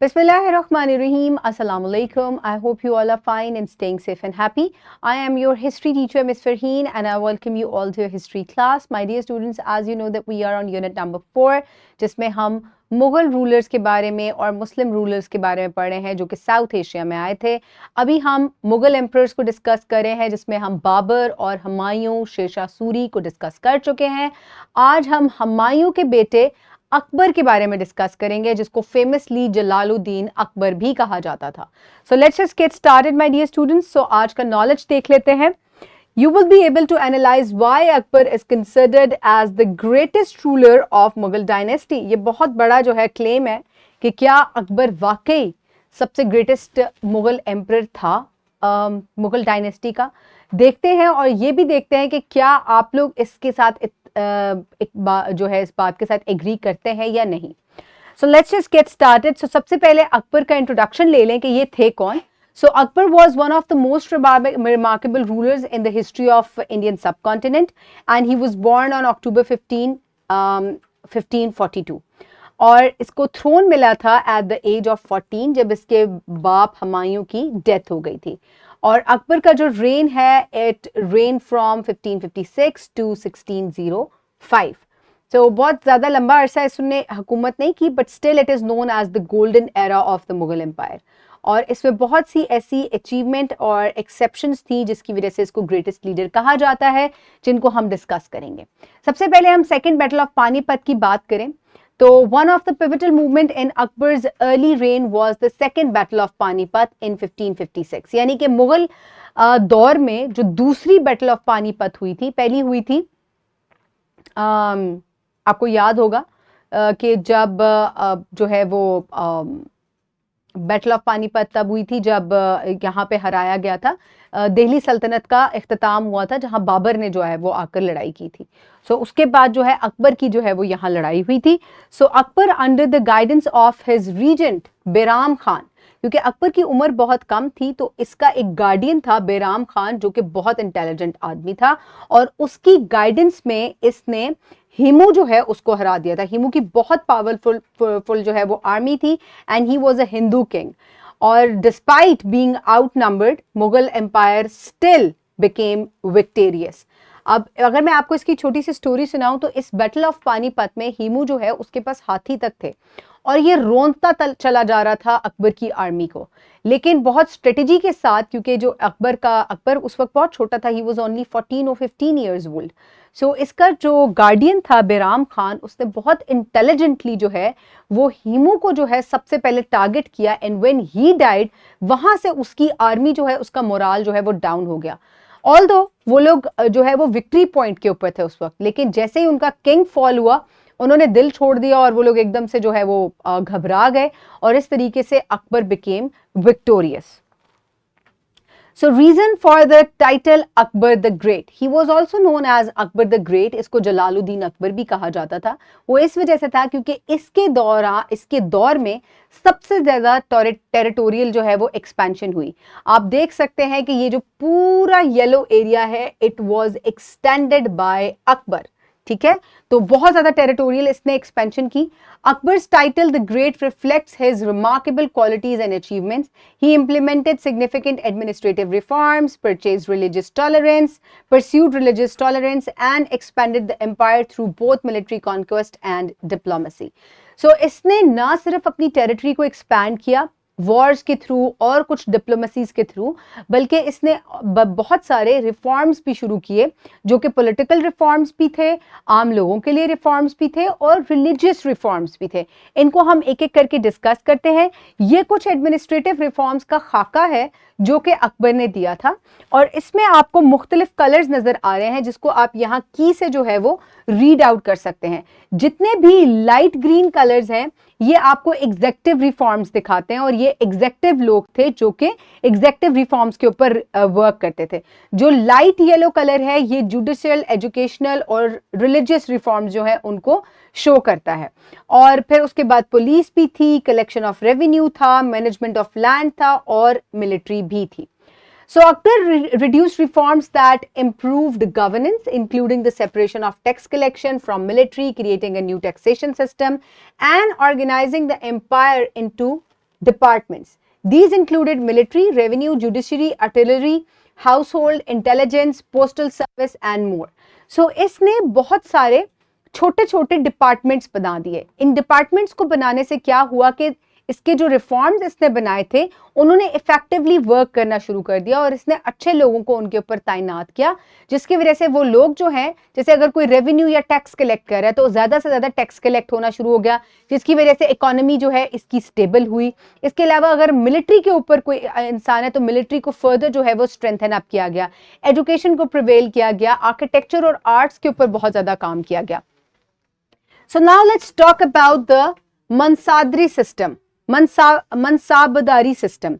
Bismillahirrahmanirrahim. Assalamu alaikum. I hope you all are fine and staying safe and happy. I am your history teacher, Ms. Farheen, and I welcome you all to your history class. My dear students, as you know that we are on unit number 4, जिसमें हम Mughal rulers के बारे में और मुस्लिम rulers के बारे में पढ़ रहे हैं जो कि साउथ एशिया में आए थे। अभी हम मुगल एम्परर्स को डिस्कस कर रहे हैं जिसमें हम बाबर और हुमायूं, शेरशाह सूरी को डिस्कस कर चुके हैं। आज हम हुमायूं के बेटे अकबर के बारे में डिस्कस करेंगे जिसको फेमसली जलालुद्दीन अकबर भी कहा जाता था। So let's just get started my dear students. So आज का नॉलेज देख लेते हैं। You will be able to analyze why Akbar is considered as the greatest ruler of Mughal dynasty. ये बहुत बड़ा जो है क्लेम है कि क्या अकबर वाकई सबसे ग्रेटेस्ट मुगल एम्परर था मुगल डायनेस्टी का। देखते हैं और ये भी देखते हैं कि क्या आप लोग इसके साथ जो है इस बात के साथ एग्री करते हैं या नहीं। So let's just get started. So सबसे पहले अकबर का इंट्रोडक्शन ले लें कि ये थे कौन। So Akbar was one of the most remarkable rulers in the history of Indian subcontinent, and he was born on October 15, 1542. और इसको थ्रोन मिला था at the age of 14 जब इसके बाप हुमायूं की डेथ हो गई थी। और अकबर का जो रेन है it reigned from 1556 to 1605. So बहुत ज़्यादा लंबा अरसा इसने हुकूमत नहीं की, but still it is known as the golden era of the Mughal Empire. और इसमें बहुत सी ऐसी अचीवमेंट और एक्सेप्शंस थी जिसकी वजह से इसको ग्रेटेस्ट लीडर कहा जाता है, जिनको हम डिस्कस करेंगे। सबसे पहले हम सेकेंड बैटल ऑफ पानीपत की बात करें तो one of the pivotal movement in Akbar's early reign was the second battle of Panipat in 1556। यानी कि मुगल दौर में जो दूसरी बैटल ऑफ पानीपत हुई थी, पहली हुई थी आपको याद होगा कि जब जो है वो बैटल ऑफ पानीपत तब हुई थी जब यहाँ पे हराया गया था, दिल्ली सल्तनत का इख्तिताम हुआ था जहाँ बाबर ने जो है वो आकर लड़ाई की थी। सो उसके बाद जो है अकबर की जो है वो यहाँ लड़ाई हुई थी। So Akbar under the guidance of his regent Bairam Khan, क्योंकि अकबर की उम्र बहुत कम थी तो इसका एक गार्डियन था बैराम खान जो कि बहुत इंटेलिजेंट आदमी था, और उसकी गाइडेंस में इसने हिमू जो है उसको हरा दिया था। हिमू की बहुत पावरफुल जो है वो आर्मी थी and he was a Hindu king. और despite being outnumbered Mughal empire still became victorious. अब अगर मैं आपको इसकी छोटी सी स्टोरी सुनाऊं तो इस बैटल ऑफ पानीपत में हिमू जो है उसके पास हाथी तक थे और ये रोंदता चला जा रहा था अकबर की आर्मी को, लेकिन बहुत स्ट्रेटेजी के साथ, क्योंकि जो अकबर उस वक्त बहुत छोटा था, ही वाज ओनली 14 और 15 इयर्स ओल्ड। सो इसका जो गार्डियन था बैराम खान, उसने बहुत इंटेलिजेंटली जो है वो हिमू को जो है सबसे पहले टारगेट किया एंड व्हेन ही डाइड वहां से उसकी आर्मी जो है उसका मोराल जो है वो डाउन हो गया। ऑल्दो वो लोग जो है वो विक्ट्री पॉइंट के ऊपर थे उस वक्त, लेकिन जैसे ही उनका किंग फॉल हुआ उन्होंने दिल छोड़ दिया और वो लोग एकदम से जो है वो घबरा गए और इस तरीके से Akbar became victorious. So reason for the title Akbar the Great. He was also known as Akbar the Great. इसको जलालुद्दीन अकबर भी कहा जाता था। वो इस वजह से था क्योंकि इसके दौर में सबसे ज़्यादा टेरिटोरियल जो है वो एक्सपेंशन हुई। आप देख सकते हैं कि ये जो पूरा येलो एरिया है it was extended by Akbar, ठीक है। तो बहुत ज्यादा टेरिटोरियल इसने एक्सपेंशन की। Akbar's title the great reflects his remarkable qualities and achievements. He implemented significant administrative reforms, purchased religious tolerance, pursued religious tolerance and expanded the empire through both military conquest and diplomacy. So इसने ना सिर्फ अपनी territory को expand किया Wars के through और कुछ डिप्लोमेसीज के थ्रू, बल्कि इसने बहुत सारे रिफॉर्म्स भी शुरू किए जो कि पॉलिटिकल रिफॉर्म्स भी थे, आम लोगों के लिए रिफॉर्म्स भी थे और रिलीजियस रिफॉर्म्स भी थे। इनको हम एक एक करके डिस्कस करते हैं। ये कुछ एडमिनिस्ट्रेटिव रिफॉर्म्स का खाका है जो कि अकबर ने दिया था और इसमें आपको मुख्तलिफ कलर्स नजर आ रहे हैं जिसको आप यहाँ की से जो है वो रीड आउट कर सकते हैं। जितने भी लाइट ग्रीन कलर्स हैं ये आपको एग्जेक्टिव रिफॉर्म्स दिखाते हैं और ये एग्जेक्टिव लोग थे जो कि एग्जेक्टिव रिफॉर्म्स के ऊपर वर्क करते थे। जो लाइट येलो कलर है ये जुडिशियल, एजुकेशनल और रिलीजियस रिफॉर्म्स जो है उनको शो करता है। और फिर उसके बाद पुलिस भी थी, कलेक्शन ऑफ रेवेन्यू था, मैनेजमेंट ऑफ लैंड था और मिलिट्री भी थी। So Akbar reduced reforms that improved governance, including the separation of tax collection from military, creating a new taxation system, and organizing the empire into departments. These included military, revenue, judiciary, artillery, household, intelligence, postal service and more. So इसने बहुत सारे छोटे छोटे departments बना दिए. इन departments को बनाने से क्या हुआ कि इसके जो रिफॉर्म्स इसने बनाए थे उन्होंने इफेक्टिवली वर्क करना शुरू कर दिया और इसने अच्छे लोगों को उनके ऊपर तैनात किया, जिसकी वजह से वो लोग जो हैं, जैसे अगर कोई रेवेन्यू या टैक्स कलेक्ट कर रहा है तो ज्यादा से ज्यादा टैक्स कलेक्ट होना शुरू हो गया, जिसकी वजह से इकोनॉमी जो है इसकी स्टेबल हुई. इसके अलावा अगर मिलिट्री के ऊपर कोई इंसान है तो मिलिट्री को फर्दर जो है वो स्ट्रेंथन अप किया गया, एजुकेशन को प्रिवेल किया गया, आर्किटेक्चर और आर्ट्स के ऊपर बहुत ज्यादा काम किया गया. So now let's talk about the mansabdari system, mansabdari system.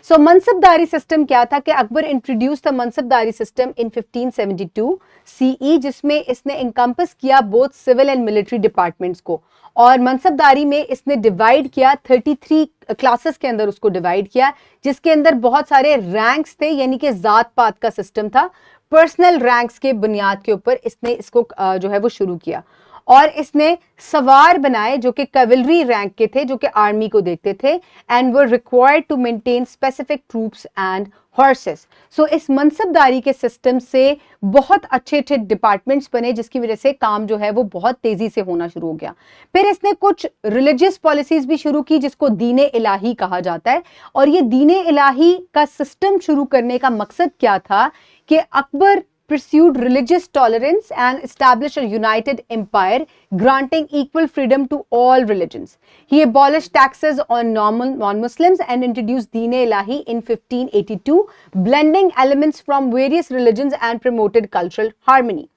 So mansabdari system क्या था कि Akbar introduce the mansabdari system in 1572 CE, जिसमें इसने इनकम्पस किया both civil and military departments को. और मनसबदारी में इसने डिवाइड किया 33 क्लासेस के अंदर उसको डिवाइड किया, जिसके अंदर बहुत सारे रैंक्स थे, यानी कि जात पात का सिस्टम था. पर्सनल रैंक्स के बुनियाद के ऊपर इसने इसको जो है वो शुरू किया. और इसने सवार बनाए जो कि कैवलरी रैंक के थे, जो कि आर्मी को देखते थे, and were required to maintain specific troops and horses. So इस मनसबदारी के सिस्टम से बहुत अच्छे अच्छे डिपार्टमेंट्स बने, जिसकी वजह से काम जो है वो बहुत तेजी से होना शुरू हो गया. फिर इसने कुछ रिलीजियस पॉलिसीज भी शुरू की जिसको दीन इलाही कहा जाता है. और ये दीन इलाही का सिस्टम शुरू करने का मकसद क्या था कि Akbar pursued religious tolerance and established a united empire, granting equal freedom to all religions. He abolished taxes on non-Muslims and introduced Deen-e-Ilahi in 1582, blending elements from various religions and promoted cultural harmony.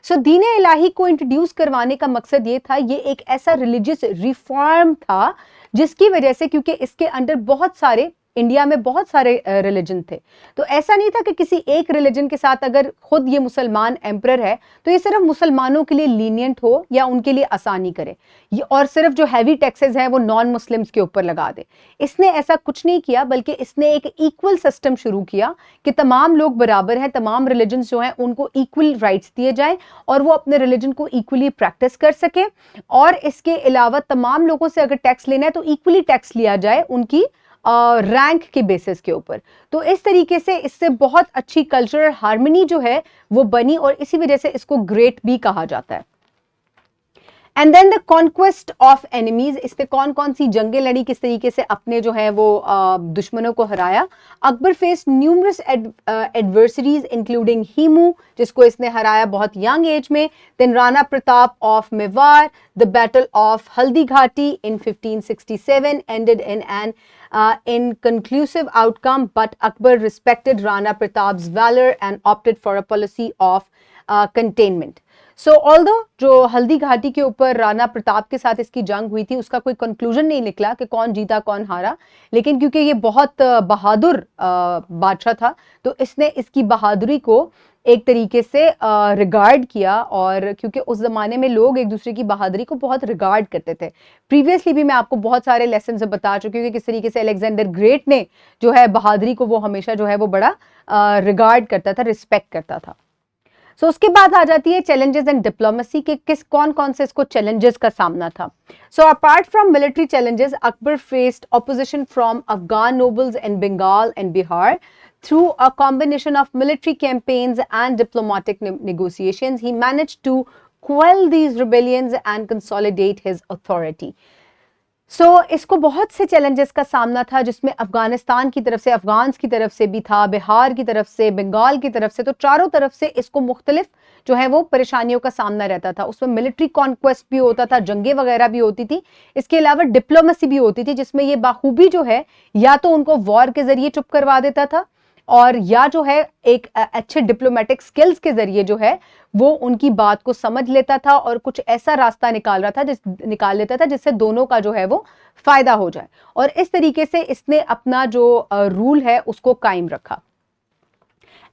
So दीन-ए-इलाही को introduce करवाने का मकसद ये था, ये एक ऐसा religious reform था जिसकी वजह से, क्योंकि इसके अंदर बहुत सारे, इंडिया में बहुत सारे रिलीजन थे, तो ऐसा नहीं था कि किसी एक रिलीजन के साथ अगर खुद ये मुसलमान एम्परर है तो ये सिर्फ मुसलमानों के लिए लीनियंट हो या उनके लिए आसानी करे, ये और सिर्फ जो हैवी टैक्सेस हैं वो नॉन मुस्लिम्स के ऊपर लगा दे. इसने ऐसा कुछ नहीं किया, बल्कि इसने एक इक्वल सिस्टम शुरू किया कि तमाम लोग बराबर हैं, तमाम रिलीजन जो हैं उनको इक्वल राइट्स दिए जाएं और वो अपने रिलीजन को इक्वली प्रैक्टिस कर सके. और इसके अलावा तमाम लोगों से अगर टैक्स लेना है तो इक्वली टैक्स लिया जाए उनकी रैंक के बेसिस के ऊपर. तो इस तरीके से इससे बहुत अच्छी कल्चरल हार्मनी जो है वो बनी और इसी वजह से इसको ग्रेट भी कहा जाता है. And then the conquest of enemies, इसने कौन कौन सी जंगें लड़ी, किस तरीके से अपने जो है वो दुश्मनों को हराया. Akbar face numerous adversaries including Hemu, जिसको इसने हराया बहुत यंग एज में. Then Rana Pratap of Mewar, the battle of Haldi Ghati in 1567 ended in an inconclusive outcome, but Akbar respected Rana Pratap's valor and opted for a policy of containment. So although जो हल्दी घाटी के ऊपर राणा प्रताप के साथ इसकी जंग हुई थी उसका कोई कंक्लूजन नहीं निकला कि कौन जीता कौन हारा, लेकिन क्योंकि ये बहुत बहादुर बादशाह था तो इसने इसकी बहादुरी को एक तरीके से रिगार्ड किया. और क्योंकि उस जमाने में लोग एक दूसरे की बहादुरी को बहुत रिगार्ड करते थे. प्रीवियसली भी मैं आपको बहुत सारे लेसन से बता चुकी हूँ कि किस तरीके से अलेक्जेंडर ग्रेट ने जो है बहादुरी को वो हमेशा जो है वो बड़ा रिगार्ड करता था, रिस्पेक्ट करता था. सो उसके बाद आ जाती है चैलेंजेस एंड डिप्लोमेसी के किस कौन कौन से इसको चैलेंजेस का सामना था. So apart from military challenges, Akbar faced opposition from Afghan nobles in Bengal and Bihar. Through a combination of military campaigns and diplomatic negotiations, he managed to quell these rebellions and consolidate his authority. So इसको बहुत से challenges का सामना था, जिसमें अफगानिस्तान की तरफ से, अफगान्स की तरफ से भी था, बिहार की तरफ से, बंगाल की तरफ से, तो चारों तरफ से इसको मुख्तलिफ जो है वो परेशानियों का सामना रहता था. उसमें मिलिट्री कॉन्क्वेस्ट भी होता था, जंगें वगैरह भी होती थी, इसके अलावा डिप्लोमेसी भी होती थी, जिसमें ये बाखूबी जो है या तो उनको वॉर के जरिए चुप करवा देता था और या जो है एक अच्छे डिप्लोमेटिक स्किल्स के जरिए जो है वो उनकी बात को समझ लेता था और कुछ ऐसा रास्ता निकाल लेता था जिससे दोनों का जो है वो फायदा हो जाए. और इस तरीके से इसने अपना जो रूल है उसको कायम रखा.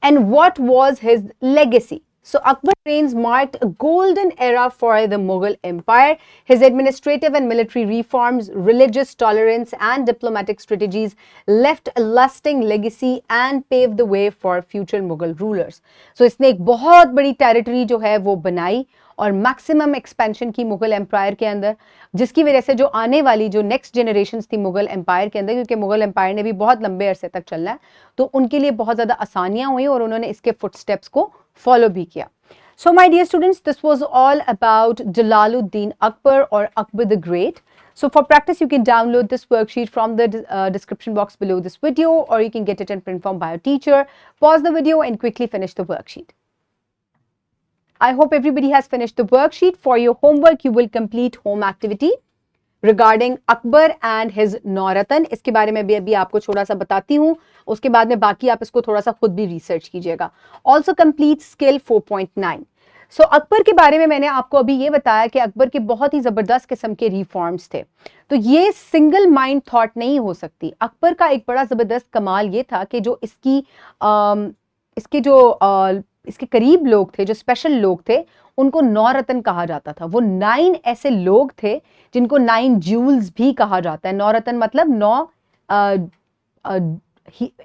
And what was his legacy? So Akbar's reign marked a golden era for the Mughal Empire. His administrative and military reforms, religious tolerance and diplomatic strategies left a lasting legacy and paved the way for future Mughal rulers. So इसने एक बहुत बड़ी territory जो है वो बनाई और maximum expansion की मुगल एम्पायर के अंदर, जिसकी वजह से जो आने वाली जो नेक्स्ट जनरेशन्स थी मुगल एम्पायर के अंदर, क्योंकि मुगल एम्पायर ने भी बहुत लंबे अरसे तक चलना है, तो उनके लिए बहुत ज़्यादा आसानियाँ हुई और उन्होंने इसके फुटस्टेप्स को फॉलो भी किया. So my dear students, this was all about Jalaluddin Akbar or Akbar the Great. So for practice, you can download this worksheet from the description box below this video, or you can get it in print form by your teacher. Pause the video and quickly finish the worksheet. I hope everybody has finished the worksheet. For your homework, you will complete home activity regarding Akbar and his Nauratan. इसके बारे में भी अभी आपको थोड़ा सा बताती हूँ, उसके बाद में बाकी आप इसको थोड़ा सा खुद भी रिसर्च कीजिएगा. Also complete skill 4.9. सो अकबर के बारे में मैंने आपको अभी ये बताया कि अकबर के बहुत ही ज़बरदस्त किस्म के रिफॉर्म्स थे. तो ये सिंगल माइंड थॉट नहीं हो सकती. अकबर का एक बड़ा ज़बरदस्त कमाल ये था कि जो इसके करीब लोग थे, जो स्पेशल लोग थे, उनको 9 रतन कहा जाता था. वो 9 ऐसे लोग थे जिनको 9 ज्यूल्स भी कहा जाता है. 9 रतन मतलब 9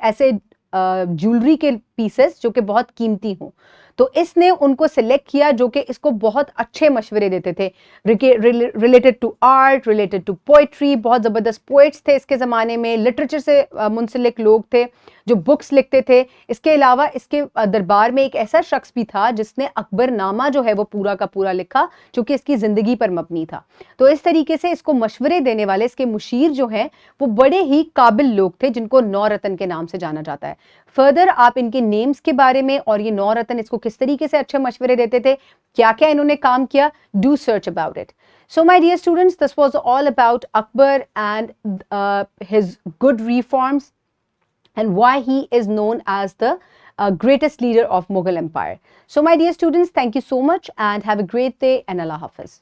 ऐसे ज्वेलरी के पीसेस जो कि बहुत कीमती हों. तो इसने उनको सिलेक्ट किया जो कि इसको बहुत अच्छे मशवरे देते थे related to art, related to poetry. बहुत ज़बरदस्त पोइट्स थे इसके ज़माने में, लिटरेचर से मुंसलिक लोग थे जो बुक्स लिखते थे. इसके अलावा इसके दरबार में एक ऐसा शख्स भी था जिसने अकबरनामा जो है वो पूरा का पूरा लिखा, जो कि इसकी ज़िंदगी पर मबनी था. तो इस तरीके से इसको मशवरे देने वाले इसके मुशीर जो हैं वो बड़े ही काबिल लोग थे जिनको 9 रतन के नाम से जाना जाता है. फर्दर आप इनके नेम्स के बारे में और ये 9 रतन इसको किस तरीके से अच्छे मशवरे देते थे, क्या क्या इन्होंने काम किया, do search about it. So my dear students, this was all about Akbar and his good reforms and why he is known as the greatest leader of Mughal Empire. So my dear students, thank you so much and have a great day and Allah Hafiz.